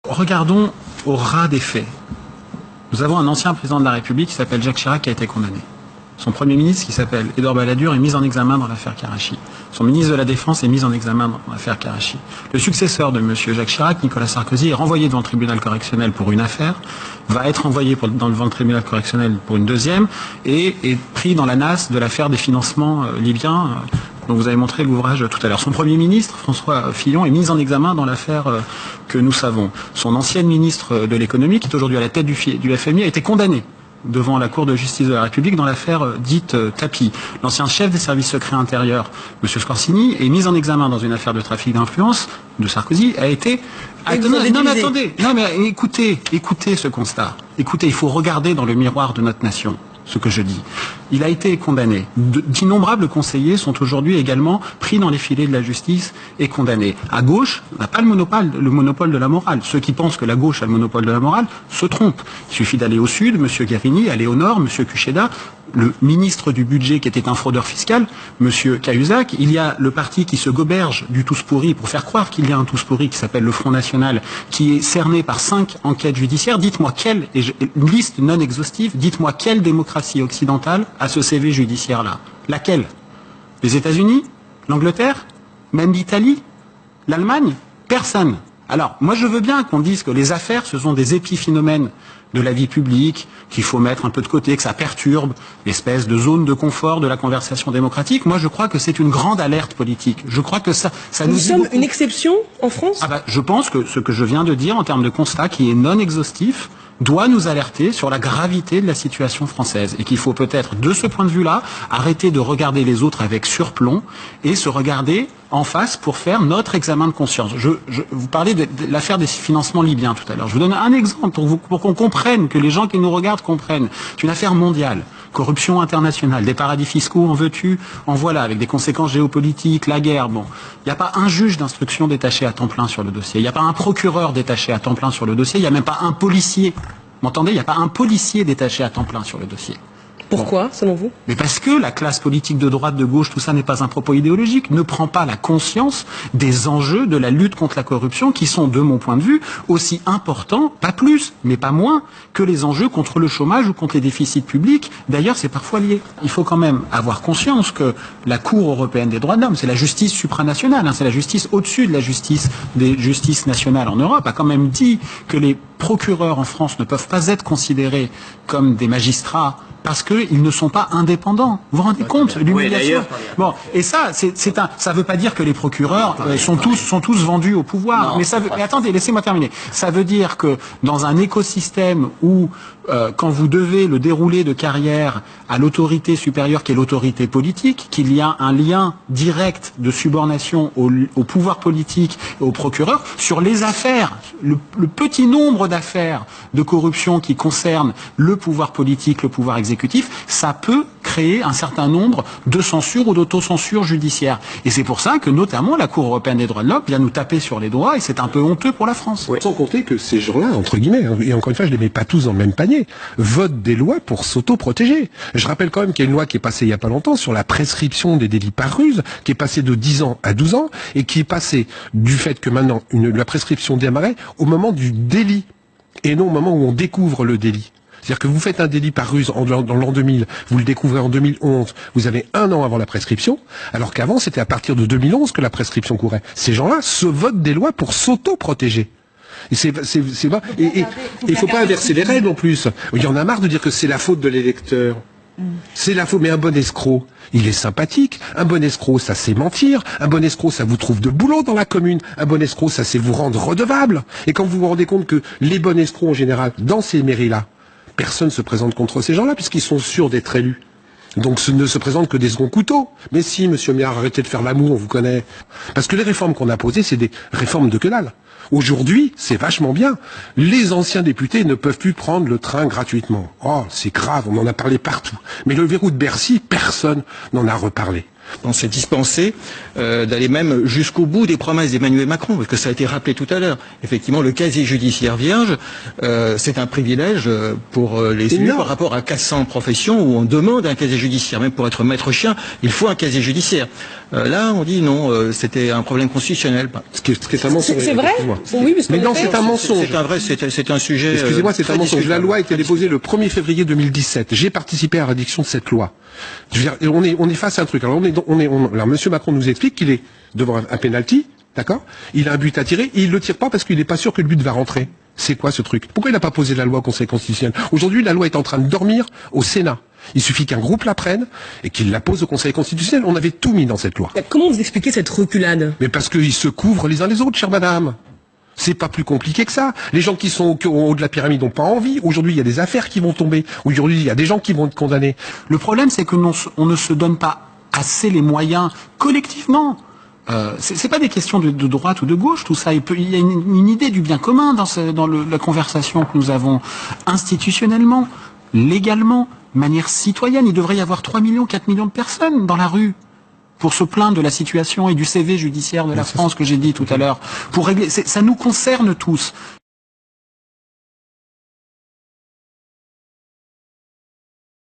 Regardons au ras des faits. Nous avons un ancien président de la République qui s'appelle Jacques Chirac qui a été condamné. Son Premier ministre, qui s'appelle Édouard Balladur, est mis en examen dans l'affaire Karachi. Son ministre de la Défense est mis en examen dans l'affaire Karachi. Le successeur de M. Jacques Chirac, Nicolas Sarkozy, est renvoyé devant le tribunal correctionnel pour une affaire, va être renvoyé devant le tribunal correctionnel pour une deuxième, et est pris dans la nasse de l'affaire des financements libyens, dont vous avez montré l'ouvrage tout à l'heure. Son Premier ministre, François Fillon, est mis en examen dans l'affaire que nous savons. Son ancienne ministre de l'économie, qui est aujourd'hui à la tête du FMI, a été condamné devant la Cour de justice de la République dans l'affaire dite Tapi. L'ancien chef des services secrets intérieurs, M. Scorsini, est mis en examen dans une affaire de trafic d'influence de Sarkozy, a été... Non mais attendez, écoutez ce constat. Écoutez, il faut regarder dans le miroir de notre nation ce que je dis. Il a été condamné. D'innombrables conseillers sont aujourd'hui également pris dans les filets de la justice et condamnés. À gauche, on n'a pas le monopole de la morale. Ceux qui pensent que la gauche a le monopole de la morale se trompent. Il suffit d'aller au sud, M. Guérini, aller au nord, M. Kucheda, le ministre du budget qui était un fraudeur fiscal, M. Cahuzac. Il y a le parti qui se goberge du tous pourri pour faire croire qu'il y a un tous pourri qui s'appelle le Front National, qui est cerné par 5 enquêtes judiciaires. Dites-moi une liste non exhaustive, dites-moi quelle démocratie occidentale a ce CV judiciaire-là. Laquelle? Les États-Unis? L'Angleterre? Même l'Italie? L'Allemagne? Personne. Alors, moi je veux bien qu'on dise que les affaires, ce sont des épiphénomènes de la vie publique, qu'il faut mettre un peu de côté, que ça perturbe l'espèce de zone de confort de la conversation démocratique. Moi, je crois que c'est une grande alerte politique. Je crois que ça nous sommes une exception en France? Je pense que ce que je viens de dire en termes de constat, qui est non exhaustif, doit nous alerter sur la gravité de la situation française et qu'il faut peut-être, de ce point de vue-là, arrêter de regarder les autres avec surplomb et se regarder en face pour faire notre examen de conscience. Vous parlez de l'affaire des financements libyens tout à l'heure. Je vous donne un exemple pour qu'on comprenne, que les gens qui nous regardent comprennent. C'est une affaire mondiale. Corruption internationale, des paradis fiscaux, en veux-tu, en voilà, avec des conséquences géopolitiques, la guerre. Bon, il n'y a pas un juge d'instruction détaché à temps plein sur le dossier. Il n'y a pas un procureur détaché à temps plein sur le dossier. Il n'y a même pas un policier. Vous m'entendez? Il n'y a pas un policier détaché à temps plein sur le dossier. Pourquoi, selon vous? Mais parce que la classe politique de droite, de gauche, tout ça n'est pas un propos idéologique, ne prend pas la conscience des enjeux de la lutte contre la corruption qui sont, de mon point de vue, aussi importants, pas plus, mais pas moins, que les enjeux contre le chômage ou contre les déficits publics. D'ailleurs, c'est parfois lié. Il faut quand même avoir conscience que la Cour européenne des droits de l'homme, c'est la justice supranationale, c'est la justice au-dessus de la justice des justices nationales en Europe, a quand même dit que les procureurs en France ne peuvent pas être considérés comme des magistrats parce qu'ils ne sont pas indépendants. Vous vous rendez compte l'humiliation? Bon, et ça, ça veut pas dire que les procureurs sont tous vendus au pouvoir. Mais attendez, laissez-moi terminer. Ça veut dire que dans un écosystème où quand vous devez le dérouler de carrière à l'autorité supérieure qui est l'autorité politique, qu'il y a un lien direct de subordination au pouvoir politique et au procureur sur les affaires, le petit nombre d'affaires de corruption qui concernent le pouvoir politique, le pouvoir exécutif, ça peut créer un certain nombre de censures ou d'autocensure judiciaire. Et c'est pour ça que notamment la Cour européenne des droits de l'homme vient nous taper sur les doigts et c'est un peu honteux pour la France. Oui. Sans compter que ces gens-là, entre guillemets, et encore une fois je les mets pas tous dans le même panier, votent des lois pour s'auto-protéger. Je rappelle quand même qu'il y a une loi qui est passée il y a pas longtemps sur la prescription des délits par ruse, qui est passée de 10 ans à 12 ans, et qui est passée du fait que maintenant la prescription démarrait au moment du délit, et non au moment où on découvre le délit. C'est-à-dire que vous faites un délit par ruse dans l'an 2000, vous le découvrez en 2011, vous avez 1 an avant la prescription, alors qu'avant c'était à partir de 2011 que la prescription courait. Ces gens-là se votent des lois pour s'auto-protéger. Et il faut pas inverser les règles en plus. Il y en a marre de dire que c'est la faute de l'électeur. C'est la faute, mais un bon escroc, il est sympathique. Un bon escroc, ça sait mentir. Un bon escroc, ça vous trouve de boulot dans la commune. Un bon escroc, ça sait vous rendre redevable. Et quand vous vous rendez compte que les bons escrocs en général, dans ces mairies-là, personne ne se présente contre ces gens-là puisqu'ils sont sûrs d'être élus. Donc ce ne se présente que des seconds couteaux. Mais si, monsieur Miard, arrêtez de faire l'amour, on vous connaît. Parce que les réformes qu'on a posées, c'est des réformes de que dalle. Aujourd'hui, c'est vachement bien. Les anciens députés ne peuvent plus prendre le train gratuitement. Oh, c'est grave, on en a parlé partout. Mais le verrou de Bercy, personne n'en a reparlé. on s'est dispensé d'aller même jusqu'au bout des promesses d'Emmanuel Macron, parce que ça a été rappelé tout à l'heure. Effectivement, le casier judiciaire vierge, c'est un privilège pour les élus par rapport à 400 professions où on demande un casier judiciaire. Même pour être maître chien, il faut un casier judiciaire. Là, on dit non, c'était un problème constitutionnel. Ce qui est un mensonge. C'est vrai? Oui, parce mais non, c'est un mensonge. C'est un sujet. Excusez-moi, c'est un mensonge. La loi a été déposée le 1er février 2017. J'ai participé à la rédaction de cette loi. Je veux dire, on est face à un truc. Alors, alors, Monsieur Macron nous explique qu'il est devant un penalty, d'accord? Il a un but à tirer, et il le tire pas parce qu'il n'est pas sûr que le but va rentrer. C'est quoi ce truc? Pourquoi il n'a pas posé la loi au Conseil constitutionnel? Aujourd'hui, la loi est en train de dormir au Sénat. Il suffit qu'un groupe la prenne et qu'il la pose au Conseil constitutionnel. On avait tout mis dans cette loi. Comment vous expliquez cette reculade? Mais parce qu'ils se couvrent les uns les autres, chère madame. C'est pas plus compliqué que ça. Les gens qui sont au haut de la pyramide n'ont pas envie. Aujourd'hui, il y a des affaires qui vont tomber. Aujourd'hui, il y a des gens qui vont être condamnés. Le problème, c'est que on ne se donne pas assez les moyens collectivement. C'est pas des questions de droite ou de gauche, tout ça. Il y a une idée du bien commun dans la conversation que nous avons institutionnellement, légalement, de manière citoyenne. Il devrait y avoir 3 millions, 4 millions de personnes dans la rue pour se plaindre de la situation et du CV judiciaire de la France que j'ai dit tout à l'heure. Pour régler, ça nous concerne tous.